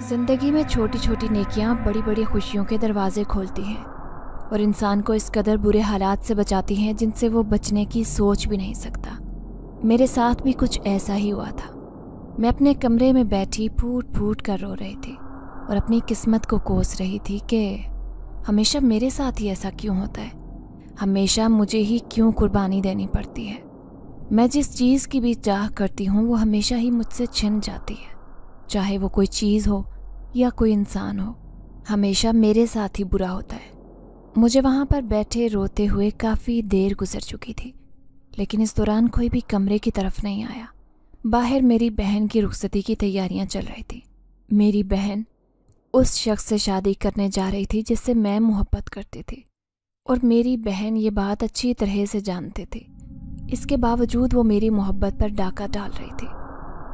زندگی میں چھوٹی چھوٹی نیکیاں بڑی بڑی خوشیوں کے دروازے کھولتی ہیں اور انسان کو اس قدر برے حالات سے بچاتی ہیں جن سے وہ بچنے کی سوچ بھی نہیں سکتا۔ میرے ساتھ بھی کچھ ایسا ہی ہوا تھا۔ میں اپنے کمرے میں بیٹھی پھوٹ پھوٹ کر رو رہی تھی اور اپنی قسمت کو کوس رہی تھی کہ ہمیشہ میرے ساتھ ہی ایسا کیوں ہوتا ہے، ہمیشہ مجھے ہی کیوں قربانی دینی پڑتی ہے۔ میں جس چیز کی بھی چاہ کرتی ہوں وہ ہمیشہ ہی مجھ سے چھن جاتی ہے، چاہے وہ کوئی چیز ہو یا کوئی انسان ہو، ہمیشہ میرے ساتھ ہی برا ہوتا ہے۔ مجھے وہاں پر بیٹھے روتے ہوئے کافی دیر گزر چکی تھی، لیکن اس دوران کوئی بھی کمرے کی طرف نہیں آیا۔ باہر میری بہن کی رخصتی کی تیاریاں چل رہی تھی۔ میری بہن اس شخص سے شادی کرنے جا رہی تھی جس سے میں محبت کرتی تھی، اور میری بہن یہ بات اچھی طرح سے جانتی تھی۔ اس کے باوجود وہ میری محبت پر ڈاکہ ڈال رہی تھی۔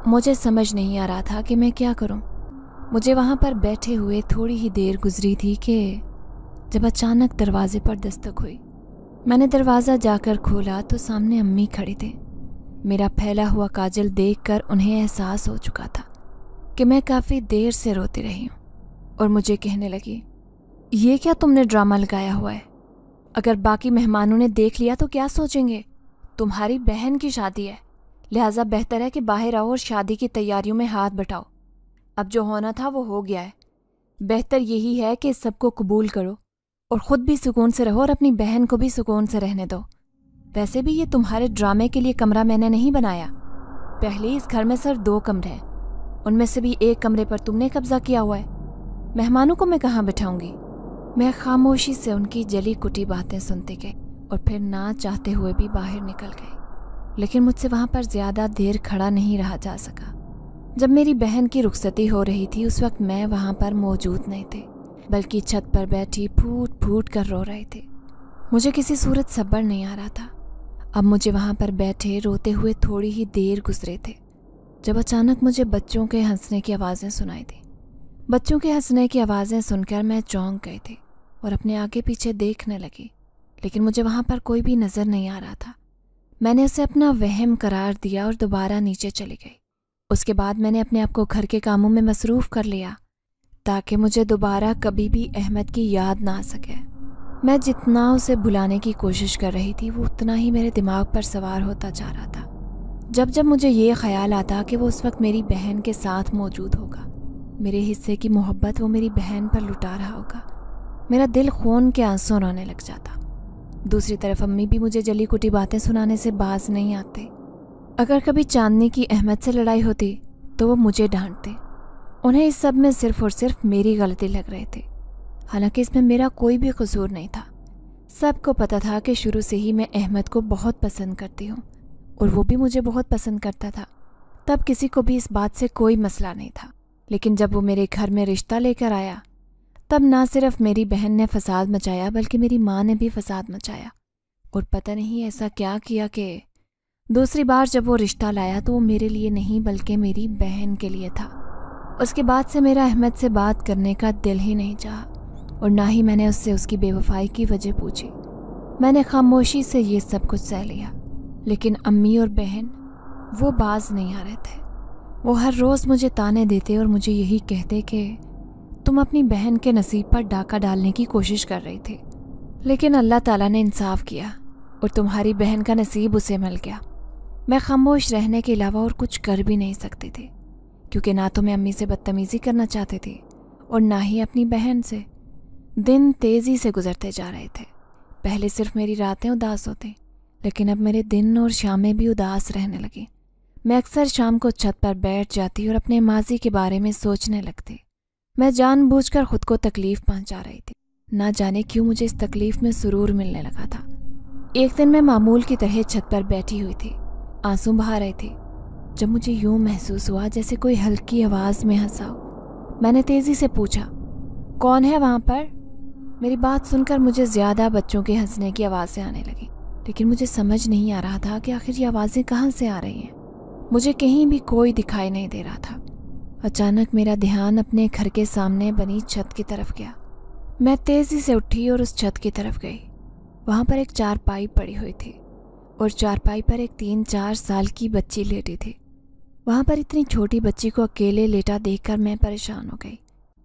مجھے سمجھ نہیں آ رہا تھا کہ میں کیا کروں۔ مجھے وہاں پر بیٹھے ہوئے تھوڑی ہی دیر گزری تھی کہ جب اچانک دروازے پر دستک ہوئی۔ میں نے دروازہ جا کر کھولا تو سامنے امی کھڑی تھیں۔ میرا پھیلا ہوا کاجل دیکھ کر انہیں احساس ہو چکا تھا کہ میں کافی دیر سے روتی رہی ہوں، اور مجھے کہنے لگی، یہ کیا تم نے ڈرامہ لگایا ہوا ہے؟ اگر باقی مہمانوں نے دیکھ لیا تو کیا سوچیں گے؟ تمہاری بہن کی شادی ہے، لہٰذا بہتر ہے کہ باہر آؤ اور شادی کی تیاریوں میں ہاتھ بٹاؤ۔ اب جو ہونا تھا وہ ہو گیا ہے، بہتر یہی ہے کہ سب کو قبول کرو اور خود بھی سکون سے رہو اور اپنی بہن کو بھی سکون سے رہنے دو۔ ویسے بھی یہ تمہارے ڈرامے کے لیے کمرہ میں نے نہیں بنایا۔ پہلے اس گھر میں صرف 2 کمرے ہیں، ان میں سے بھی ایک کمرے پر تم نے قبضہ کیا ہوا ہے۔ مہمانوں کو میں کہاں بٹھاؤں گی؟ میں خاموشی سے ان کی جلی کٹی باتیں سنتی گئی اور پھر نہ چاہتے ہوئے بھی باہر نکل گئی، لیکن مجھ سے وہاں پر زیادہ دیر کھڑا نہیں رہا جا سکا۔ جب میری بہن کی رخصتی ہو رہی تھی اس وقت میں وہاں پر موجود نہیں تھی، بلکہ چھت پر بیٹھی پھوٹ پھوٹ کر رو رہی تھی۔ مجھے کسی صورت صبر نہیں آ رہا تھا۔ اب مجھے وہاں پر بیٹھے روتے ہوئے تھوڑی ہی دیر گزرے تھے جب اچانک مجھے بچوں کے ہنسنے کی آوازیں سنائی دیں۔ بچوں کے ہنسنے کی آوازیں سن کر میں چونک گئی تھی اور اپنے آگے پیچھے دیکھنے لگی، لیکن مجھے وہاں پر کوئی بھی نظر نہیں آ رہا تھا۔ میں نے اسے اپنا وہم قرار دیا اور دوبارہ نیچے چلی گئی۔ اس کے بعد میں نے اپنے آپ کو گھر کے کاموں میں مصروف کر لیا تاکہ مجھے دوبارہ کبھی بھی احمد کی یاد نہ آ سکے۔ میں جتنا اسے بھلانے کی کوشش کر رہی تھی وہ اتنا ہی میرے دماغ پر سوار ہوتا جا رہا تھا۔ جب مجھے یہ خیال آتا کہ وہ اس وقت میری بہن کے ساتھ موجود ہوگا، میرے حصے کی محبت وہ میری بہن پر لٹا رہا ہوگا، میرا دل خون کے آنسوں رونے لگ جاتا۔ دوسری طرف امی بھی مجھے جلی کٹی باتیں سنانے سے باز نہیں آتے۔ اگر کبھی چاندنی کی احمد سے لڑائی ہوتی تو وہ مجھے ڈانٹتے۔ انہیں اس سب میں صرف اور صرف میری غلطی لگ رہی تھی، حالانکہ اس میں میرا کوئی بھی قصور نہیں تھا۔ سب کو پتہ تھا کہ شروع سے ہی میں احمد کو بہت پسند کرتی ہوں اور وہ بھی مجھے بہت پسند کرتا تھا۔ تب کسی کو بھی اس بات سے کوئی مسئلہ نہیں تھا، لیکن جب وہ میرے گھر میں رشتہ لے کر آیا تب نہ صرف میری بہن نے فساد مچایا بلکہ میری ماں نے بھی فساد مچایا، اور پتہ نہیں ایسا کیا کیا کہ دوسری بار جب وہ رشتہ لایا تو وہ میرے لیے نہیں بلکہ میری بہن کے لیے تھا۔ اس کے بعد سے میرا احمد سے بات کرنے کا دل ہی نہیں چاہا، اور نہ ہی میں نے اس سے اس کی بے وفائی کی وجہ پوچھی۔ میں نے خاموشی سے یہ سب کچھ سہ لیا، لیکن امی اور بہن وہ باز نہیں آ رہے تھے۔ وہ ہر روز مجھے تانے دیتے اور مجھے یہی کہتے کہ تم اپنی بہن کے نصیب پر ڈاکہ ڈالنے کی کوشش کر رہی تھی، لیکن اللہ تعالیٰ نے انصاف کیا اور تمہاری بہن کا نصیب اسے مل گیا۔ میں خاموش رہنے کے علاوہ اور کچھ کر بھی نہیں سکتی تھی، کیونکہ نہ تو میں امی سے بدتمیزی کرنا چاہتی تھی اور نہ ہی اپنی بہن سے۔ دن تیزی سے گزرتے جا رہے تھے۔ پہلے صرف میری راتیں اداس ہوتیں، لیکن اب میرے دن اور شامیں بھی اداس رہنے لگیں۔ میں اکثر شام کو چھت پر بیٹھ جاتی اور اپنے ماضی کے بارے میں سوچنے لگتی۔ میں جان بوجھ کر خود کو تکلیف پہنچا رہی تھی، نہ جانے کیوں مجھے اس تکلیف میں سرور ملنے لگا تھا۔ ایک دن میں معمول کی طرح چھت پر بیٹھی ہوئی تھی، آنسو بہا رہی تھی، جب مجھے یوں محسوس ہوا جیسے کوئی ہلکی آواز میں ہنسا ہو۔ میں نے تیزی سے پوچھا، کون ہے وہاں پر؟ میری بات سن کر مجھے زیادہ بچوں کے ہنسنے کی آوازیں آنے لگیں، لیکن مجھے سمجھ نہیں آ رہا تھا کہ آخر یہ آوازیں کہاں سے آ رہی ہیں۔ مجھے کہیں بھی کوئی دکھائی نہیں دے رہا تھا۔ اچانک میرا دھیان اپنے گھر کے سامنے بنی چھت کی طرف گیا۔ میں تیزی سے اٹھی اور اس چھت کی طرف گئی۔ وہاں پر ایک چارپائی پڑی ہوئی تھی اور چارپائی پر ایک 3-4 سال کی بچی لیٹی تھی۔ وہاں پر اتنی چھوٹی بچی کو اکیلے لیٹا دیکھ کر میں پریشان ہو گئی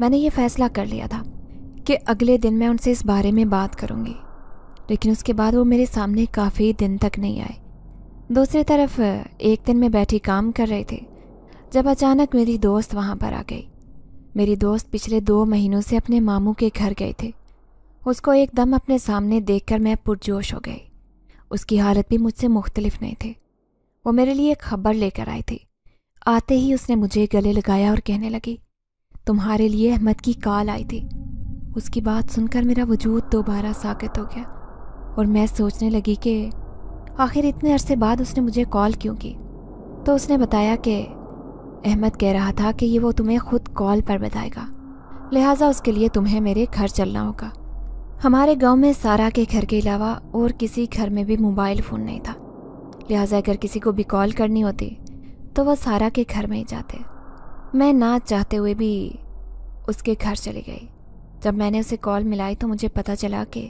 میں نے یہ فیصلہ کر لیا تھا کہ اگلے دن میں ان سے اس بارے میں بات کروں گی، لیکن اس کے بعد وہ میرے سامنے کافی دن تک نہیں آئے۔ دوسری طرف ایک دن میں بیٹھی کام کر رہی تھی جب اچانک میری دوست وہاں پر آ گئی۔ میری دوست پچھلے 2 مہینوں سے اپنے ماموں کے گھر گئی تھی۔ اس کو ایک دم اپنے سامنے دیکھ کر میں پرجوش ہو گئی۔ اس کی حالت بھی مجھ سے مختلف نہیں تھی۔ وہ میرے لیے ایک خبر لے کر آئی تھی۔ آتے ہی اس نے مجھے گلے لگایا اور کہنے لگی، تمہارے لیے احمد کی کال آئی تھی۔ اس کی بات سن کر میرا وجود دوبارہ ساکت ہو گیا اور میں سوچنے لگی کہ آخر اتنے عرصے بعد اس نے مجھے کال کیوں کی۔ تو اس نے بتایا کہ احمد کہہ رہا تھا کہ یہ وہ تمہیں خود کال پر بتائے گا، لہٰذا اس کے لیے تمہیں میرے گھر چلنا ہوگا۔ ہمارے گاؤں میں سارا کے گھر کے علاوہ اور کسی گھر میں بھی موبائل فون نہیں تھا، لہٰذا اگر کسی کو بھی کال کرنی ہوتی تو وہ سارا کے گھر میں ہی جاتے۔ میں نہ چاہتے ہوئے بھی اس کے گھر چلی گئی۔ جب میں نے اسے کال ملائی تو مجھے پتہ چلا کہ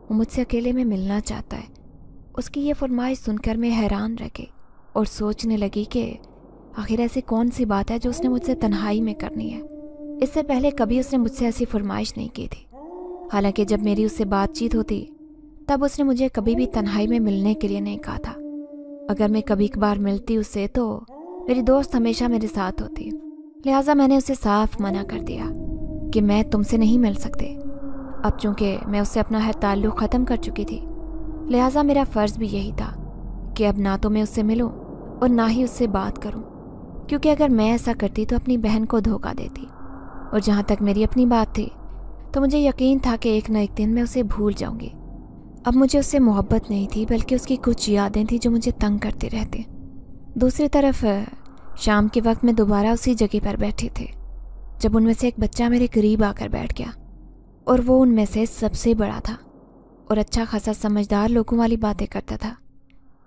وہ مجھ سے اکیلے میں ملنا چاہتا ہے۔ اس کی یہ فرمائش سن کر میں حیران رہ گئی اور سوچنے لگی کہ آخر ایسی کون سی بات ہے جو اس نے مجھ سے تنہائی میں کرنی ہے۔ اس سے پہلے کبھی اس نے مجھ سے ایسی فرمائش نہیں کی تھی، حالانکہ جب میری اس سے بات چیت ہوتی تب اس نے مجھے کبھی بھی تنہائی میں ملنے کے لیے نہیں کہا تھا۔ اگر میں کبھی کبھار ملتی اس سے تو میری دوست ہمیشہ میرے ساتھ ہوتی، لہٰذا میں نے اسے صاف منع کر دیا کہ میں تم سے نہیں مل سکتے۔ اب چونکہ میں اس سے اپنا ہر تعلق ختم کر چکی تھی، لہٰذا میرا فرض بھی یہی تھا کہ اب نہ تو میں اس سے ملوں اور نہ ہی اس سے بات کروں، کیونکہ اگر میں ایسا کرتی تو اپنی بہن کو دھوکہ دیتی، اور جہاں تک میری اپنی بات تھی تو مجھے یقین تھا کہ ایک نہ ایک دن میں اسے بھول جاؤں گی۔ اب مجھے اس سے محبت نہیں تھی، بلکہ اس کی کچھ یادیں تھیں جو مجھے تنگ کرتی رہتی۔ دوسری طرف شام کے وقت میں دوبارہ اسی جگہ پر بیٹھی تھی جب ان میں سے ایک بچہ میرے قریب آ کر بیٹھ گیا، اور وہ ان میں سے سب سے بڑا تھا اور اچھا خاصا سمجھدار لوگوں والی باتیں کرتا تھا۔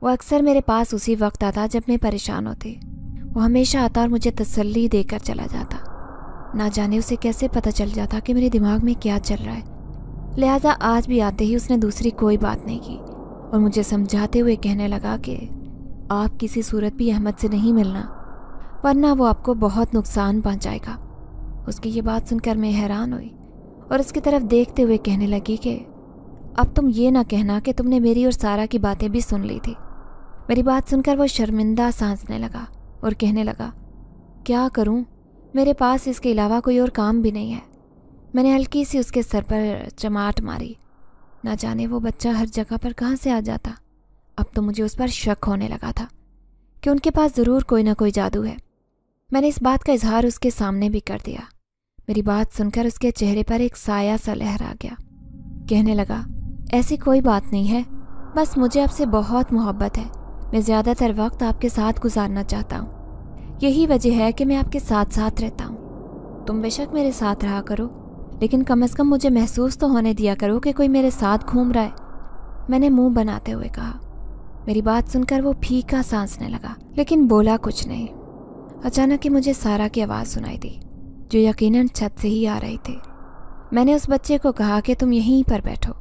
وہ اکثر میرے پاس اسی وقت آتا جب میں پریشان ہوتی۔ وہ ہمیشہ آتا اور مجھے تسلی دے کر چلا جاتا۔ نہ جانے اسے کیسے پتہ چل جاتا کہ میرے دماغ میں کیا چل رہا ہے، لہٰذا آج بھی آتے ہی اس نے دوسری کوئی بات نہیں کی اور مجھے سمجھاتے ہوئے کہنے لگا کہ آپ کسی صورت بھی احمد سے نہیں ملنا، ورنہ وہ آپ کو بہت نقصان پہنچائے گا۔ اس کی یہ بات سن کر میں حیران ہوئی اور اس کی طرف دیکھتے ہوئے کہنے لگی کہ اب تم یہ نہ کہنا کہ تم نے میری اور سارا کی باتیں بھی سن لی تھی۔ میری بات سن کر وہ شرمندہ سانسنے لگا اور کہنے لگا، کیا کروں، میرے پاس اس کے علاوہ کوئی اور کام بھی نہیں ہے۔ میں نے ہلکی سی اس کے سر پر چماٹ ماری۔ نہ جانے وہ بچہ ہر جگہ پر کہاں سے آ جاتا۔ اب تو مجھے اس پر شک ہونے لگا تھا کہ ان کے پاس ضرور کوئی نہ کوئی جادو ہے۔ میں نے اس بات کا اظہار اس کے سامنے بھی کر دیا۔ میری بات سن کر اس کے چہرے پر ایک سایہ سا لہرا گیا۔ کہنے لگا، ایسی کوئی بات نہیں ہے، بس مجھے آپ سے بہت محبت ہے۔ میں زیادہ تر وقت آپ کے ساتھ گزارنا چاہتا ہوں، یہی وجہ ہے کہ میں آپ کے ساتھ ساتھ رہتا ہوں۔ تم بے شک میرے ساتھ رہا کرو، لیکن کم از کم مجھے محسوس تو ہونے دیا کرو کہ کوئی میرے ساتھ گھوم رہا ہے، میں نے منہ بناتے ہوئے کہا۔ میری بات سن کر وہ پھیکا سانسنے لگا، لیکن بولا کچھ نہیں۔ اچانک ہی مجھے سارا کی آواز سنائی دی، جو یقیناً چھت سے ہی آ رہی تھی۔ میں نے اس بچے کو کہا کہ تم یہیں پر بیٹھو،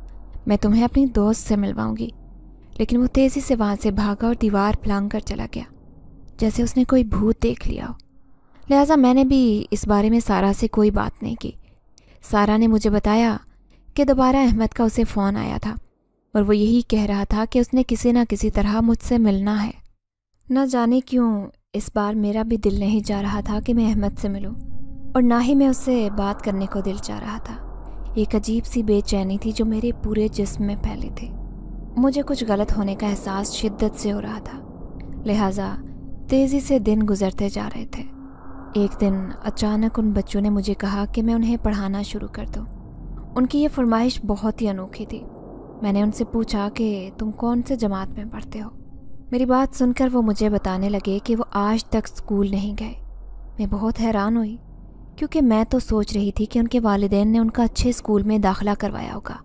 میں تمہیں اپنی دوست سے ملواؤں گی، لیکن وہ تیزی سے وہاں سے بھاگا اور دیوار پھلانگ کر چلا گیا، جیسے اس نے کوئی بھوت دیکھ لیا ہو۔ لہٰذا میں نے بھی اس بارے میں سارا سے کوئی بات نہیں کی۔ سارا نے مجھے بتایا کہ دوبارہ احمد کا اسے فون آیا تھا اور وہ یہی کہہ رہا تھا کہ اس نے کسی نہ کسی طرح مجھ سے ملنا ہے۔ نہ جانے کیوں اس بار میرا بھی دل نہیں جا رہا تھا کہ میں احمد سے ملوں، اور نہ ہی میں اس سے بات کرنے کو دل چاہ رہا تھا۔ ایک عجیب سی بے چینی تھی جو میرے پورے جسم میں پھیلی تھی۔ مجھے کچھ غلط ہونے کا احساس شدت سے ہو رہا تھا، لہٰذا تیزی سے دن گزرتے جا رہے تھے۔ ایک دن اچانک ان بچوں نے مجھے کہا کہ میں انہیں پڑھانا شروع کر دوں۔ ان کی یہ فرمائش بہت ہی انوکھی تھی۔ میں نے ان سے پوچھا کہ تم کون سے جماعت میں پڑھتے ہو؟ میری بات سن کر وہ مجھے بتانے لگے کہ وہ آج تک اسکول نہیں گئے۔ میں بہت حیران ہوئی، کیونکہ میں تو سوچ رہی تھی کہ ان کے والدین نے ان کا اچھے اسکول میں داخلہ کروایا ہوگا،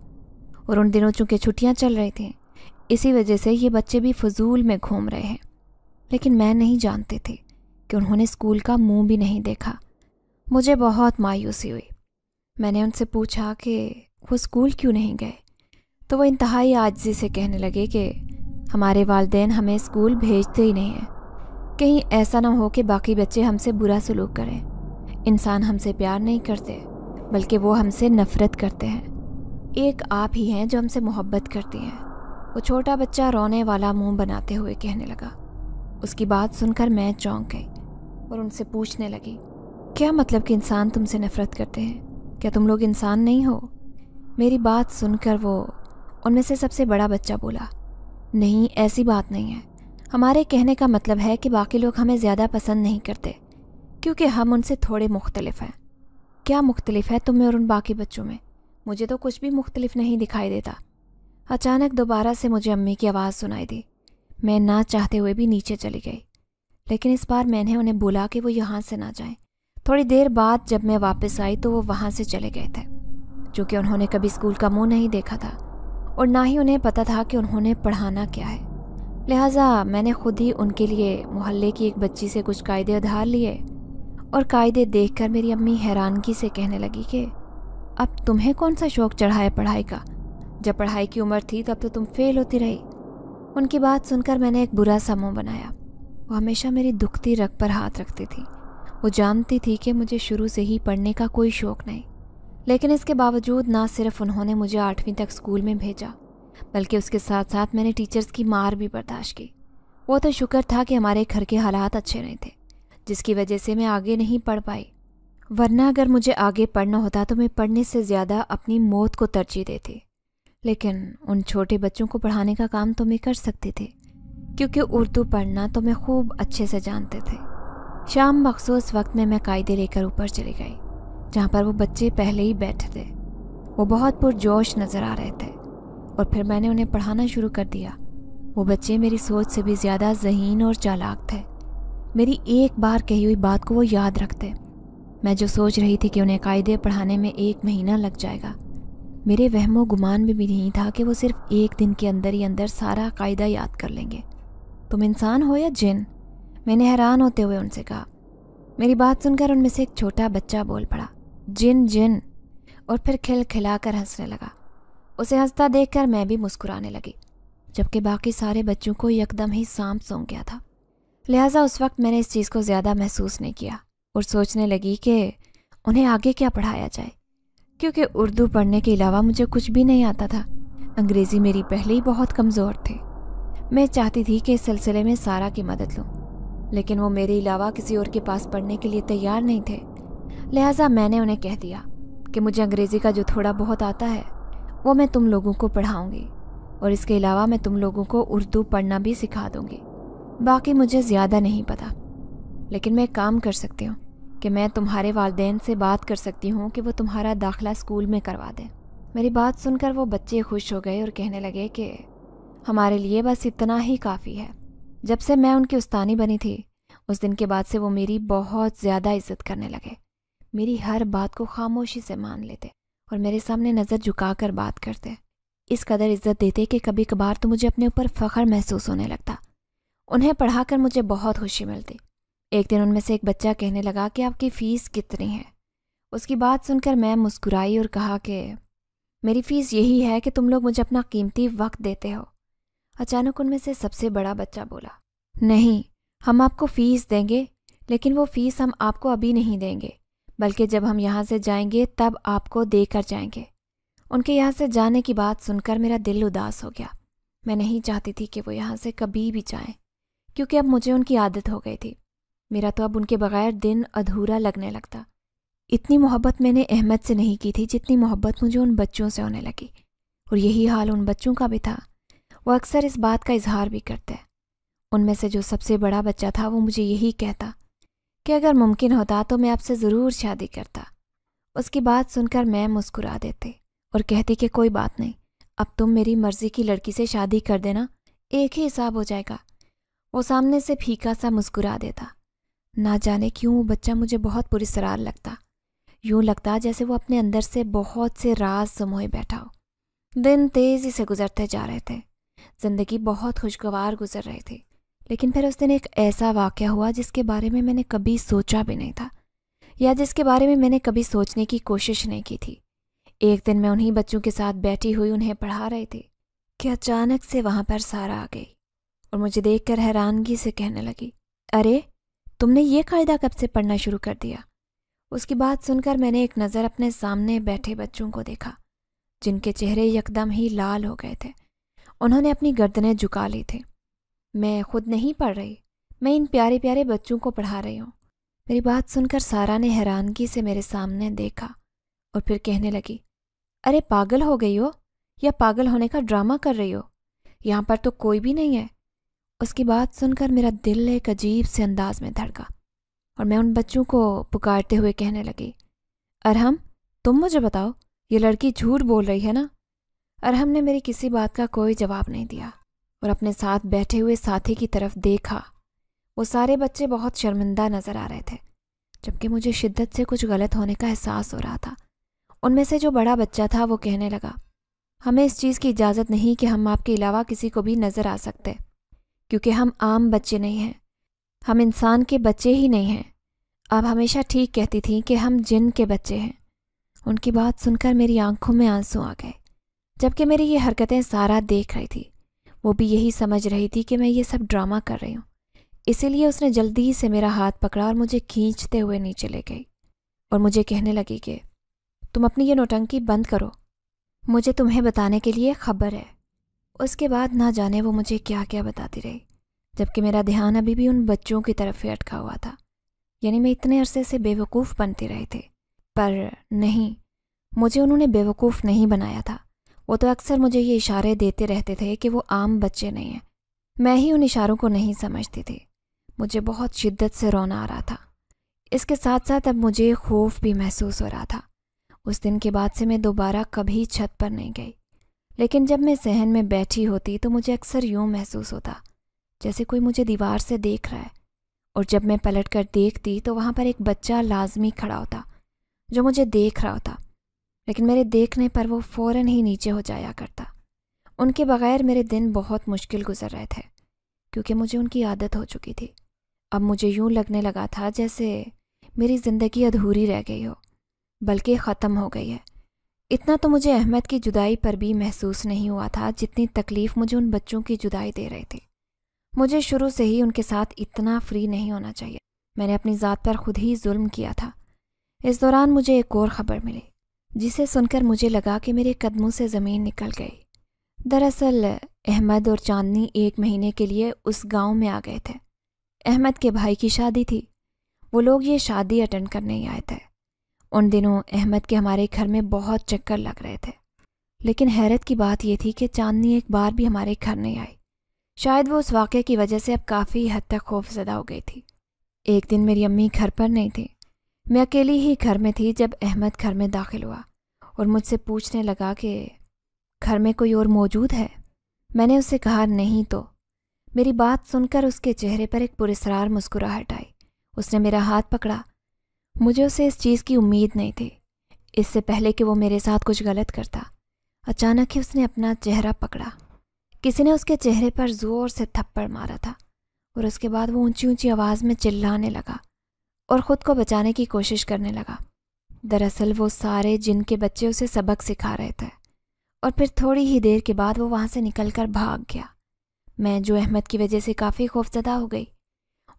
اور ان دنوں چونکہ چھٹیاں چل رہی تھیں اسی وجہ سے یہ بچے بھی فضول میں گھوم رہے ہیں، لیکن میں نہیں جانتی تھی کہ انہوں نے اسکول کا منہ بھی نہیں دیکھا۔ مجھے بہت مایوسی ہوئی۔ میں نے ان سے پوچھا کہ وہ اسکول کیوں نہیں گئے، تو وہ انتہائی عاجزی سے کہنے لگے کہ ہمارے والدین ہمیں اسکول بھیجتے ہی نہیں ہیں، کہیں ایسا نہ ہو کہ باقی بچے ہم سے برا سلوک کریں۔ انسان ہم سے پیار نہیں کرتے بلکہ وہ ہم سے نفرت کرتے ہیں۔ ایک آپ ہی ہیں جو ہم سے محبت کرتی ہیں، وہ چھوٹا بچہ رونے والا منہ بناتے ہوئے کہنے لگا۔ اس کی بات سن کر میں چونک گئی اور ان سے پوچھنے لگی، کیا مطلب کہ انسان تم سے نفرت کرتے ہیں؟ کیا تم لوگ انسان نہیں ہو؟ میری بات سن کر وہ ان میں سے سب سے بڑا بچہ بولا، نہیں، ایسی بات نہیں ہے۔ ہمارے کہنے کا مطلب ہے کہ باقی لوگ ہمیں زیادہ پسند نہیں کرتے کیونکہ ہم ان سے تھوڑے مختلف ہیں۔ کیا مختلف ہے تم میں اور ان باقی بچوں میں؟ مجھے تو کچھ بھی مختلف نہیں دکھائی دیتا۔ اچانک دوبارہ سے مجھے امی کی آواز سنائی دی۔ میں نہ چاہتے ہوئے بھی نیچے چلی گئی، لیکن اس بار میں نے انہیں بولا کہ وہ یہاں سے نہ جائیں۔ تھوڑی دیر بعد جب میں واپس آئی تو وہ وہاں سے چلے گئے تھے، چونکہ انہوں نے کبھی اسکول کا منہ نہیں دیکھا تھا اور نہ ہی انہیں پتہ تھا کہ انہوں نے پڑھانا کیا ہے۔ لہٰذا میں نے خود ہی ان کے لیے محلے کی ایک بچی سے کچھ قاعدے ادھار لیے، اور قاعدے دیکھ کر میری امی حیرانگی سے کہنے لگی کہ اب تمہیں کون سا شوق چڑھا ہے پڑھائی کا؟ جب پڑھائی کی عمر تھی تب تو تم فیل ہوتی رہی۔ ان کی بات سن کر میں نے ایک برا سا منہ بنایا۔ وہ ہمیشہ میری دکھتی رگ پر ہاتھ رکھتی تھی۔ وہ جانتی تھی کہ مجھے شروع سے ہی پڑھنے کا کوئی شوق نہیں، لیکن اس کے باوجود نہ صرف انہوں نے مجھے 8ویں تک اسکول میں بھیجا، بلکہ اس کے ساتھ ساتھ میں نے ٹیچرز کی مار بھی برداشت کی۔ وہ تو شکر تھا کہ ہمارے گھر کے حالات اچھے نہیں تھے، جس کی وجہ سے میں آگے نہیں پڑھ پائی، ورنہ اگر مجھے آگے پڑھنا ہوتا تو میں پڑھنے سے زیادہ اپنی موت کو ترجیح دیتی۔ لیکن ان چھوٹے بچوں کو پڑھانے کا کام تو میں کر سکتی تھی، کیونکہ اردو پڑھنا تو میں خوب اچھے سے جانتے تھے۔ شام مخصوص وقت میں قاعدے لے کر اوپر چلی گئی، جہاں پر وہ بچے پہلے ہی بیٹھے تھے۔ وہ بہت پرجوش نظر آ رہے تھے، اور پھر میں نے انہیں پڑھانا شروع کر دیا۔ وہ بچے میری سوچ سے بھی زیادہ ذہین اور چالاک تھے۔ میری ایک بار کہی ہوئی بات کو وہ یاد رکھتے۔ میں جو سوچ رہی تھی کہ انہیں قاعدے پڑھانے میں 1 مہینہ لگ جائے گا، میرے وہم و گمان میں بھی نہیں تھا کہ وہ صرف 1 دن کے اندر ہی اندر سارا قاعدہ یاد کر لیں گے۔ تم انسان ہو یا جن؟ میں نے حیران ہوتے ہوئے ان سے کہا۔ میری بات سن کر ان میں سے ایک چھوٹا بچہ بول پڑا، جن جن، اور پھر کھل کھلا کر ہنسنے لگا۔ اسے ہنستا دیکھ کر میں بھی مسکرانے لگی، جبکہ باقی سارے بچوں کو یکدم ہی سانپ سونگ گیا تھا۔ لہٰذا اس وقت میں نے اس چیز کو زیادہ محسوس نہیں کیا اور سوچنے لگی کہ انہیں آگے کیا پڑھایا جائے، کیونکہ اردو پڑھنے کے علاوہ مجھے کچھ بھی نہیں آتا تھا۔ انگریزی میری پہلے ہی بہت کمزور تھی۔ میں چاہتی تھی کہ اس سلسلے میں سارا کی مدد لوں، لیکن وہ میرے علاوہ کسی اور کے پاس پڑھنے کے لیے تیار نہیں تھے۔ لہٰذا میں نے انہیں کہہ دیا کہ مجھے انگریزی کا جو تھوڑا بہت آتا ہے وہ میں تم لوگوں کو پڑھاؤں گی، اور اس کے علاوہ میں تم لوگوں کو اردو پڑھنا بھی سکھا دوں گی۔ باقی مجھے زیادہ نہیں پتہ، لیکن میں ایک کام کر سکتی ہوں کہ میں تمہارے والدین سے بات کر سکتی ہوں کہ وہ تمہارا داخلہ اسکول میں کروا دیں۔ میری بات سن کر وہ بچے خوش ہو گئے اور کہنے لگے کہ ہمارے لیے بس اتنا ہی کافی ہے۔ جب سے میں ان کی استانی بنی تھی، اس دن کے بعد سے وہ میری بہت زیادہ عزت کرنے لگے۔ میری ہر بات کو خاموشی سے مان لیتے اور میرے سامنے نظر جھکا کر بات کرتے۔ اس قدر عزت دیتے کہ کبھی کبھار تو مجھے اپنے اوپر فخر محسوس ہونے لگتا۔ انہیں پڑھا کر مجھے بہت خوشی ملتی۔ ایک دن ان میں سے ایک بچہ کہنے لگا کہ آپ کی فیس کتنی ہے؟ اس کی بات سن کر میں مسکرائی اور کہا کہ میری فیس یہی ہے کہ تم لوگ مجھے اپنا قیمتی وقت دیتے ہو۔ اچانک ان میں سے سب سے بڑا بچہ بولا، نہیں، ہم آپ کو فیس دیں گے، لیکن وہ فیس ہم آپ کو ابھی نہیں دیں گے، بلکہ جب ہم یہاں سے جائیں گے تب آپ کو دے کر جائیں گے۔ ان کے یہاں سے جانے کی بات سن کر میرا دل اداس ہو گیا۔ میں نہیں چاہتی تھی کہ وہ یہاں سے کبھی بھی جائیں، کیونکہ اب مجھے ان کی عادت ہو گئی تھی۔ میرا تو اب ان کے بغیر دن ادھورا لگنے لگتا۔ اتنی محبت میں نے احمد سے نہیں کی تھی جتنی محبت مجھے ان بچوں سے ہونے لگی، اور یہی حال ان بچوں کا بھی تھا۔ وہ اکثر اس بات کا اظہار بھی کرتے۔ ان میں سے جو سب سے بڑا بچہ تھا وہ مجھے یہی کہتا کہ اگر ممکن ہوتا تو میں آپ سے ضرور شادی کرتا۔ اس کی بات سن کر میں مسکرا دیتی اور کہتی کہ کوئی بات نہیں، اب تم میری مرضی کی لڑکی سے شادی کر دینا، ایک ہی حساب ہو جائے گا۔ وہ سامنے سے پھیکا سا مسکرا دیتا۔ نہ جانے کیوں وہ بچہ مجھے بہت پراسرار لگتا، یوں لگتا جیسے وہ اپنے اندر سے بہت سے راز سموئے بیٹھا ہو۔ دن تیزی سے گزرتے جا رہے تھے، زندگی بہت خوشگوار گزر رہی تھی، لیکن پھر اس دن ایک ایسا واقعہ ہوا جس کے بارے میں نے کبھی سوچا بھی نہیں تھا، یا جس کے بارے میں میں نے کبھی سوچنے کی کوشش نہیں کی تھی۔ ایک دن میں انہی بچوں کے ساتھ بیٹھی ہوئی انہیں پڑھا رہی تھی کہ اچانک سے وہاں پر سارا آ گئی اور مجھے دیکھ کر حیرانگی سے کہنے لگی، ارے تم نے یہ قاعدہ کب سے پڑھنا شروع کر دیا؟ اس کی بات سن کر میں نے ایک نظر اپنے سامنے بیٹھے بچوں کو دیکھا جن کے چہرے یکدم ہی لال ہو گئے تھے۔ انہوں نے اپنی گردنیں جھکا لی تھی۔ میں خود نہیں پڑھ رہی، میں ان پیارے پیارے بچوں کو پڑھا رہی ہوں۔ میری بات سن کر سارا نے حیرانگی سے میرے سامنے دیکھا اور پھر کہنے لگی، ارے پاگل ہو گئی ہو یا پاگل ہونے کا ڈرامہ کر رہی ہو؟ یہاں پر تو کوئی بھی نہیں ہے۔ اس کی بات سن کر میرا دل ایک عجیب سے انداز میں دھڑکا اور میں ان بچوں کو پکارتے ہوئے کہنے لگی، ارحم تم مجھے بتاؤ، یہ لڑکی جھوٹ بول رہی ہے نا؟ ارحم نے میری کسی بات کا کوئی جواب نہیں دیا اور اپنے ساتھ بیٹھے ہوئے ساتھی کی طرف دیکھا۔ وہ سارے بچے بہت شرمندہ نظر آ رہے تھے جبکہ مجھے شدت سے کچھ غلط ہونے کا احساس ہو رہا تھا۔ ان میں سے جو بڑا بچہ تھا وہ کہنے لگا، ہمیں اس چیز کی اجازت نہیں کہ ہم آپ کے علاوہ کسی کو بھی نظر آ سکتے، کیونکہ ہم عام بچے نہیں ہیں، ہم انسان کے بچے ہی نہیں ہیں۔ آپ ہمیشہ ٹھیک کہتی تھیں کہ ہم جن کے بچے ہیں۔ ان کی بات سن کر میری آنکھوں میں آنسو آ گئے، جبکہ میری یہ حرکتیں سارا دیکھ رہی تھی۔ وہ بھی یہی سمجھ رہی تھی کہ میں یہ سب ڈرامہ کر رہی ہوں، اسی لیے اس نے جلدی سے میرا ہاتھ پکڑا اور مجھے کھینچتے ہوئے نیچے لے گئی اور مجھے کہنے لگی کہ تم اپنی یہ نوٹنکی بند کرو، مجھے تمہیں بتانے کے لیے خبر ہے۔ اس کے بعد نہ جانے وہ مجھے کیا کیا بتاتی رہی، جبکہ میرا دھیان ابھی بھی ان بچوں کی طرف ہی اٹکا ہوا تھا۔ یعنی میں اتنے عرصے سے بے وقوف بنتی رہی تھی، پر نہیں، مجھے انہوں نے بے وقوف نہیں بنایا تھا۔ وہ تو اکثر مجھے یہ اشارے دیتے رہتے تھے کہ وہ عام بچے نہیں ہیں، میں ہی ان اشاروں کو نہیں سمجھتی تھی۔ مجھے بہت شدت سے رونا آ رہا تھا، اس کے ساتھ ساتھ اب مجھے خوف بھی محسوس ہو رہا تھا۔ اس دن کے بعد سے میں دوبارہ کبھی چھت پر نہیں گئی، لیکن جب میں صحن میں بیٹھی ہوتی تو مجھے اکثر یوں محسوس ہوتا جیسے کوئی مجھے دیوار سے دیکھ رہا ہے، اور جب میں پلٹ کر دیکھتی تو وہاں پر ایک بچہ لازمی کھڑا ہوتا جو مجھے دیکھ رہا ہوتا، لیکن میرے دیکھنے پر وہ فوراً ہی نیچے ہو جایا کرتا۔ ان کے بغیر میرے دن بہت مشکل گزر رہے تھے، کیونکہ مجھے ان کی عادت ہو چکی تھی۔ اب مجھے یوں لگنے لگا تھا جیسے میری زندگی ادھوری رہ گئی ہو، بلکہ ختم ہو گئی ہے۔ اتنا تو مجھے احمد کی جدائی پر بھی محسوس نہیں ہوا تھا جتنی تکلیف مجھے ان بچوں کی جدائی دے رہی تھی۔ مجھے شروع سے ہی ان کے ساتھ اتنا فری نہیں ہونا چاہیے، میں نے اپنی ذات پر خود ہی ظلم کیا تھا۔ اس دوران مجھے ایک اور خبر ملی جسے سن کر مجھے لگا کہ میرے قدموں سے زمین نکل گئی۔ دراصل احمد اور چاندنی 1 مہینے کے لیے اس گاؤں میں آ گئے تھے۔ احمد کے بھائی کی شادی تھی، وہ لوگ یہ شادی اٹینڈ کرنے ہی آئے تھے۔ ان دنوں احمد کے ہمارے گھر میں بہت چکر لگ رہے تھے، لیکن حیرت کی بات یہ تھی کہ چاندنی ایک بار بھی ہمارے گھر نہیں آئی۔ شاید وہ اس واقعے کی وجہ سے اب کافی حد تک خوف زدہ ہو گئی تھی۔ ایک دن میری امی گھر پر نہیں تھی، میں اکیلی ہی گھر میں تھی جب احمد گھر میں داخل ہوا اور مجھ سے پوچھنے لگا کہ گھر میں کوئی اور موجود ہے؟ میں نے اس سے کہا نہیں تو۔ میری بات سن کر اس کے چہرے پر ایک پراسرار مسکراہٹ آئی۔ اس نے میرا ہاتھ پکڑا۔ مجھے اسے اس چیز کی امید نہیں تھی، اس سے پہلے کہ وہ میرے ساتھ کچھ غلط کرتا۔ اچانک ہی اس نے اپنا چہرہ پکڑا، کسی نے اس کے چہرے پر زور سے تھپڑ مارا تھا، اور اس کے بعد وہ اونچی اونچی آواز میں چلانے لگا اور خود کو بچانے کی کوشش کرنے لگا۔ دراصل وہ سارے جن کے بچے اسے سبق سکھا رہے تھے، اور پھر تھوڑی ہی دیر کے بعد وہ وہاں سے نکل کر بھاگ گیا۔ میں جو احمد کی وجہ سے کافی خوفزدہ ہو گئی،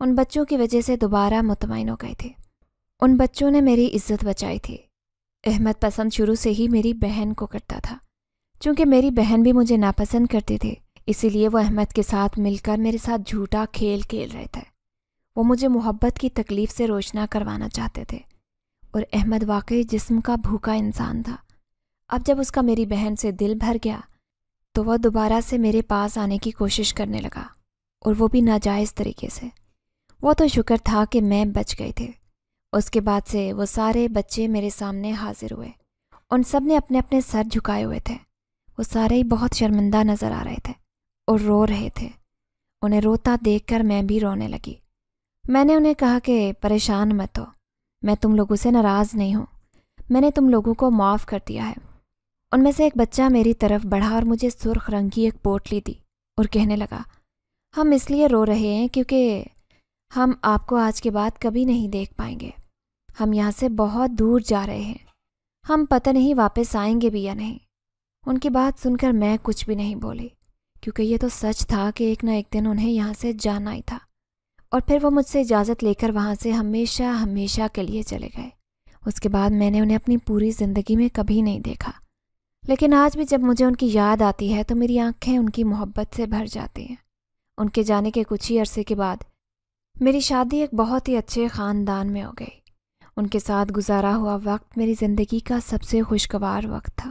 ان بچوں کی وجہ سے دوبارہ مطمئن ہو گئی تھی۔ ان بچوں نے میری عزت بچائی تھی۔ احمد پسند شروع سے ہی میری بہن کو کرتا تھا، چونکہ میری بہن بھی مجھے ناپسند کرتی تھی، اسی لیے وہ احمد کے ساتھ مل کر میرے ساتھ جھوٹا کھیل کھیل رہے تھے۔ وہ مجھے محبت کی تکلیف سے روشنا کروانا چاہتے تھے، اور احمد واقعی جسم کا بھوکا انسان تھا۔ اب جب اس کا میری بہن سے دل بھر گیا تو وہ دوبارہ سے میرے پاس آنے کی کوشش کرنے لگا، اور وہ بھی ناجائز طریقے سے۔ وہ تو شکر تھا کہ میں بچ گئی تھی۔ اس کے بعد سے وہ سارے بچے میرے سامنے حاضر ہوئے، ان سب نے اپنے اپنے سر جھکائے ہوئے تھے۔ وہ سارے ہی بہت شرمندہ نظر آ رہے تھے اور رو رہے تھے۔ انہیں روتا دیکھ کر میں بھی رونے لگی۔ میں نے انہیں کہا کہ پریشان مت ہو، میں تم لوگوں سے ناراض نہیں ہوں، میں نے تم لوگوں کو معاف کر دیا ہے۔ ان میں سے ایک بچہ میری طرف بڑھا اور مجھے سرخ رنگ کی ایک پوٹلی دی اور کہنے لگا، ہم اس لیے رو رہے ہیں کیونکہ ہم آپ کو آج کے بعد کبھی نہیں دیکھ پائیں گے۔ ہم یہاں سے بہت دور جا رہے ہیں، ہم پتہ نہیں واپس آئیں گے بھی یا نہیں۔ ان کی بات سن کر میں کچھ بھی نہیں بولی، کیونکہ یہ تو سچ تھا کہ ایک نہ ایک دن انہیں یہاں سے جانا ہی تھا، اور پھر وہ مجھ سے اجازت لے کر وہاں سے ہمیشہ ہمیشہ کے لیے چلے گئے۔ اس کے بعد میں نے انہیں اپنی پوری زندگی میں کبھی نہیں دیکھا، لیکن آج بھی جب مجھے ان کی یاد آتی ہے تو میری آنکھیں ان کی محبت سے بھر جاتی ہیں۔ ان کے جانے کے کچھ ہی عرصے کے بعد میری شادی ایک بہت ہی اچھے خاندان میں ہو گئی۔ ان کے ساتھ گزارا ہوا وقت میری زندگی کا سب سے خوشگوار وقت تھا۔